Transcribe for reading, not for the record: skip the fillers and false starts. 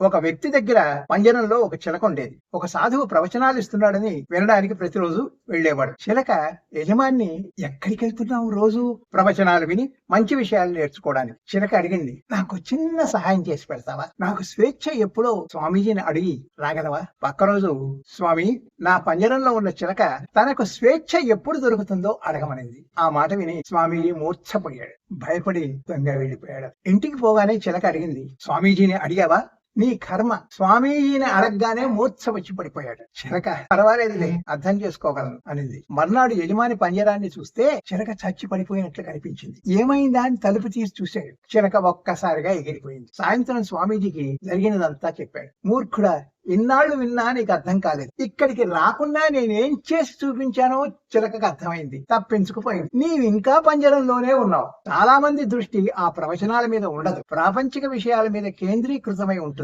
ఒక వ్యక్తి దగ్గర పంజరంలో ఒక చిలక ఉండేది. ఒక సాధువు ప్రవచనాలు ఇస్తున్నాడని వినడానికి ప్రతిరోజు వెళ్లేవాడు. చిలక యజమాని, ఎక్కడికి వెళ్తున్నావు రోజు? ప్రవచనాలు విని మంచి విషయాలు నేర్చుకోవడానికి. చిలక అడిగింది, నాకు చిన్న సహాయం చేసి పెడతావా? నాకు స్వేచ్ఛ ఎప్పుడో స్వామీజీని అడిగి రాగలవా? పక్క రోజు, స్వామి, నా పంజరంలో ఉన్న చిలక తనకు స్వేచ్ఛ ఎప్పుడు దొరుకుతుందో అడగమనింది. ఆ మాట విని స్వామీజీ మూర్ఛపోయాడు. భయపడి దొంగ వెళ్ళిపోయాడు. ఇంటికి పోగానే చిలక అడిగింది, స్వామీజీని అడిగావా? నీ కర్మ. స్వామీజీని అడగగానే మూర్ఛ వచ్చి పడిపోయాడు. చిలక, పర్వాలేదులే, అర్థం చేసుకోగలను అనింది. మర్నాడు యజమాని పంజరాన్ని చూస్తే చిలక చచ్చి పడిపోయినట్లు కనిపించింది. ఏమైందా అని తలుపు తీసి చూశాడు. చిలక ఒక్కసారిగా ఎగిరిపోయింది. సాయంత్రం స్వామీజీకి జరిగినదంతా చెప్పాడు. మూర్ఖుడా, ఇన్నాళ్లు విన్నా నీకు అర్థం కాలేదు. ఇక్కడికి రాకుండా నేనేం చేసి చూపించానో చిలకకు అర్థమైంది. తప్పించుకుపోయింది. నీవు ఇంకా పంజరంలోనే ఉన్నావు. చాలా మంది దృష్టి ఆ ప్రవచనాల మీద ఉండదు, ప్రాపంచిక విషయాల మీద కేంద్రీకృతమై ఉంటుంది.